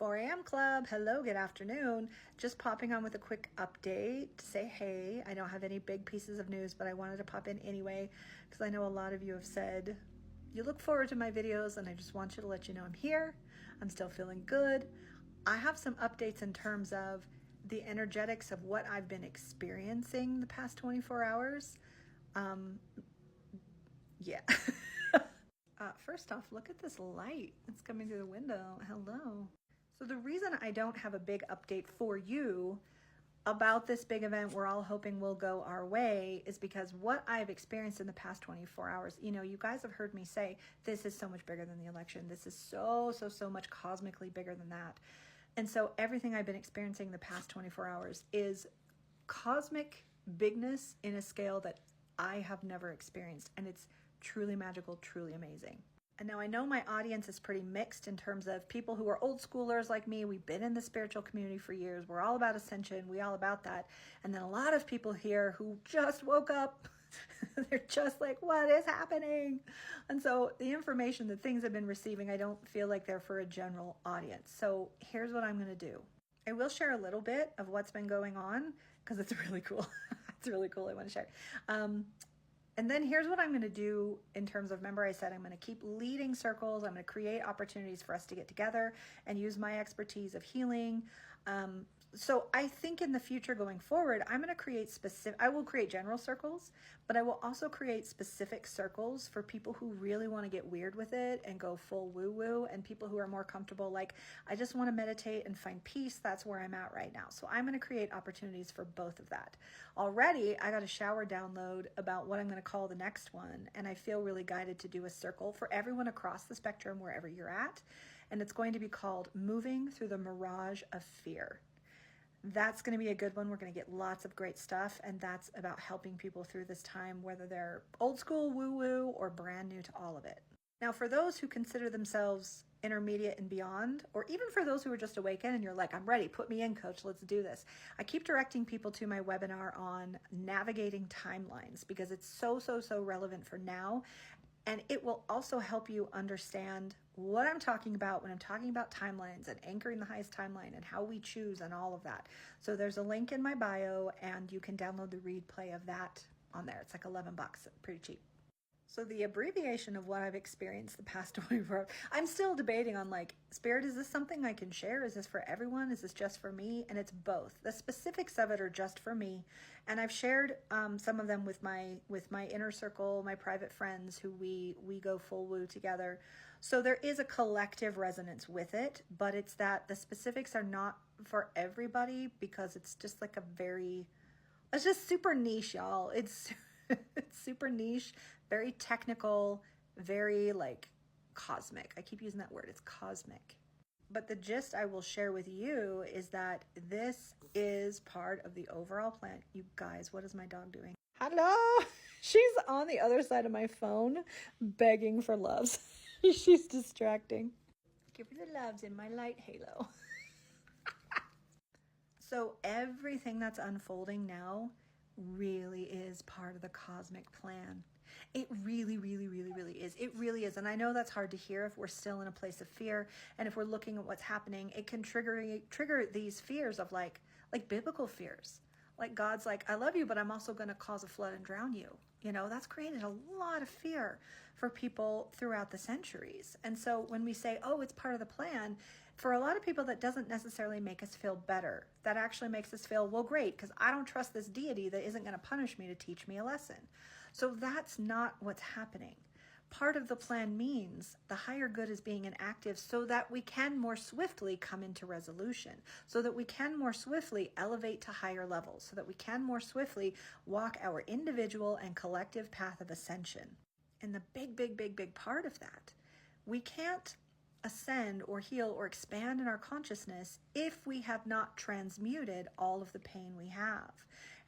4 a.m. club. Hello, good afternoon. Just popping on with a quick update to say hey. I don't have any big pieces of news, but I wanted to pop in anyway because I know a lot of you have said you look forward to my videos, and I just want you to let you know I'm here. I'm still feeling good. I have some updates in terms of the energetics of what I've been experiencing the past 24 hours. Yeah. First off, look at this light. It's coming through the window. Hello. So the reason I don't have a big update for you about this big event we're all hoping will go our way is because what I've experienced in the past 24 hours, you guys have heard me say, this is so much bigger than the election. This is so much cosmically bigger than that. And so everything I've been experiencing the past 24 hours is cosmic bigness in a scale that I have never experienced. And it's truly magical, truly amazing. And now I know my audience is pretty mixed in terms of people who are old schoolers like me. We've been in the spiritual community for years. We're all about ascension. We all about that. And then a lot of people here who just woke up. They're just like, what is happening? And so the information, the things I've been receiving, I don't feel like they're for a general audience. So here's what I'm going to do. I will share a little bit of what's been going on because it's really cool. It's really cool. I want to share. And then here's what I'm going to do in terms of, remember I said I'm going to keep leading circles. I'm going to create opportunities for us to get together and use my expertise of healing. So I think in the future going forward, I'm going to create I will create general circles, but I will also create specific circles for people who really want to get weird with it and go full woo-woo, and people who are more comfortable, like, I just want to meditate and find peace. That's where I'm at right now. So I'm going to create opportunities for both of that. Already, I got a shower download about what I'm going to call the next one, and I feel really guided to do a circle for everyone across the spectrum, wherever you're at, and it's going to be called Moving Through the Mirage of Fear. That's going to be a good one. We're going to get lots of great stuff, and that's about helping people through this time, whether they're old school woo-woo or brand new to all of it. Now, for those who consider themselves intermediate and beyond, or even for those who are just awakened and you're like, I'm ready, put me in, coach, let's do this. I keep directing people to my webinar on navigating timelines because it's so relevant for now. And it will also help you understand what I'm talking about when I'm talking about timelines and anchoring the highest timeline and how we choose and all of that. So there's a link in my bio, and you can download the replay of that on there. It's like $11, pretty cheap. So the abbreviation of what I've experienced the past 24 hours, I'm still debating on, like, Spirit, is this something I can share? Is this for everyone? Is this just for me? And it's both. The specifics of it are just for me. And I've shared some of them with my inner circle, my private friends who we go full woo together. So there is a collective resonance with it, but it's that the specifics are not for everybody because it's just like it's just super niche, y'all. It's super niche, very technical, very like cosmic. I keep using that word. It's cosmic. But the gist I will share with you is that this is part of the overall plan. You guys, what is my dog doing? Hello. She's on the other side of my phone begging for loves. She's distracting. Give her the loves in my light halo. So everything that's unfolding now really is part of the cosmic plan. It really is. It really is. And I know that's hard to hear if we're still in a place of fear. And if we're looking at what's happening, it can trigger these fears of like biblical fears. Like God's like, I love you, but I'm also going to cause a flood and drown you. That's created a lot of fear for people throughout the centuries. And so when we say, oh, it's part of the plan, for a lot of people, that doesn't necessarily make us feel better. That actually makes us feel, well, great, because I don't trust this deity that isn't going to punish me to teach me a lesson. So that's not what's happening. Part of the plan means the higher good is being enacted so that we can more swiftly come into resolution, so that we can more swiftly elevate to higher levels, so that we can more swiftly walk our individual and collective path of ascension. And the big part of that, we can't ascend or heal or expand in our consciousness if we have not transmuted all of the pain we have.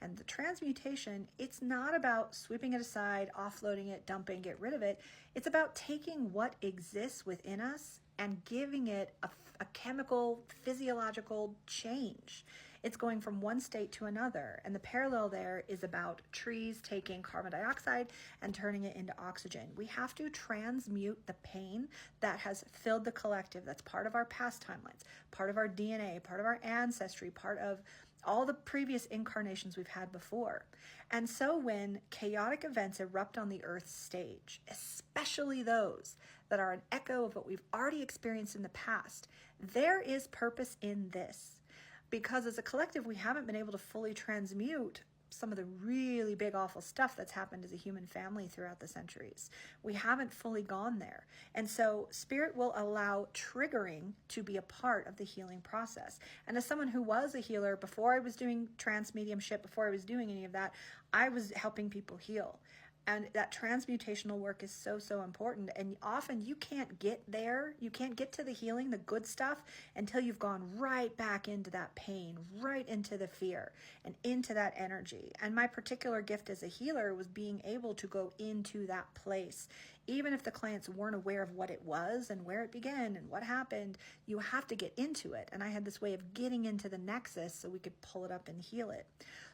And the transmutation, it's not about sweeping it aside, offloading it, dumping, get rid of it. It's about taking what exists within us and giving it a chemical, physiological change. It's going from one state to another. And the parallel there is about trees taking carbon dioxide and turning it into oxygen. We have to transmute the pain that has filled the collective. That's part of our past timelines, part of our DNA, part of our ancestry, part of all the previous incarnations we've had before. And so when chaotic events erupt on the Earth's stage, especially those that are an echo of what we've already experienced in the past, there is purpose in this. Because as a collective, we haven't been able to fully transmute some of the really big, awful stuff that's happened as a human family throughout the centuries. We haven't fully gone there. And so spirit will allow triggering to be a part of the healing process. And as someone who was a healer, before I was doing trance mediumship, before I was doing any of that, I was helping people heal. And that transmutational work is so, so important. And often you can't get there. You can't get to the healing, the good stuff, until you've gone right back into that pain, right into the fear, and into that energy. And my particular gift as a healer was being able to go into that place. Even if the clients weren't aware of what it was and where it began and what happened, you have to get into it. And I had this way of getting into the nexus so we could pull it up and heal it.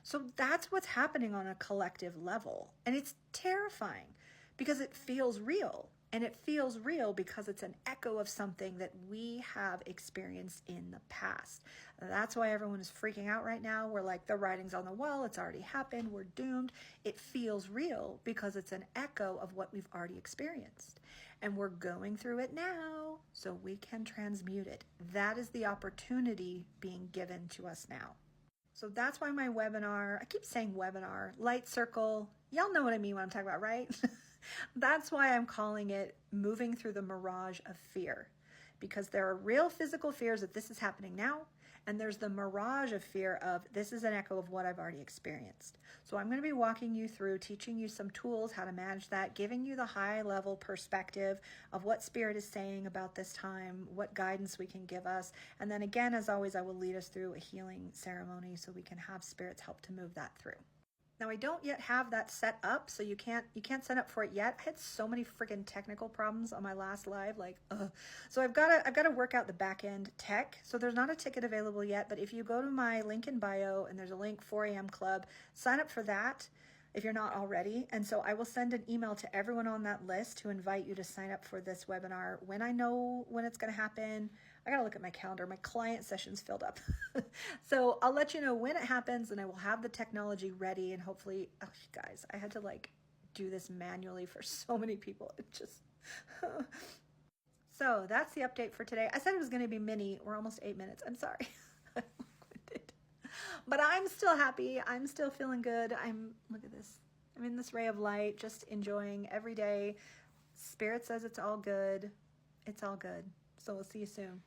So that's what's happening on a collective level. And it's terrifying because it feels real. And it feels real because it's an echo of something that we have experienced in the past. That's why everyone is freaking out right now. We're like, the writing's on the wall. It's already happened. We're doomed. It feels real because it's an echo of what we've already experienced. And we're going through it now so we can transmute it. That is the opportunity being given to us now. So that's why my webinar, I keep saying webinar, light circle, y'all know what I mean when I'm talking about, right? That's why I'm calling it Moving Through the Mirage of Fear, because there are real physical fears that this is happening now, and there's the mirage of fear of this is an echo of what I've already experienced. So I'm going to be walking you through, teaching you some tools, how to manage that, giving you the high level perspective of what spirit is saying about this time, what guidance we can give us. And then again, as always, I will lead us through a healing ceremony so we can have spirits help to move that through. Now I don't yet have that set up, so you can't sign up for it yet. I had so many freaking technical problems on my last live, so I've got to work out the back end tech. So there's not a ticket available yet, but if you go to my link in bio and there's a link 4 a.m. club, sign up for that if you're not already. And so I will send an email to everyone on that list to invite you to sign up for this webinar when I know when it's going to happen. I got to look at my calendar. My client session's filled up. So I'll let you know when it happens, and I will have the technology ready. And hopefully, oh, you guys, I had to do this manually for so many people. It just, so that's the update for today. I said it was going to be mini. We're almost 8 minutes. I'm sorry. But I'm still happy. I'm still feeling good. Look at this. I'm in this ray of light, just enjoying every day. Spirit says it's all good. It's all good. So we'll see you soon.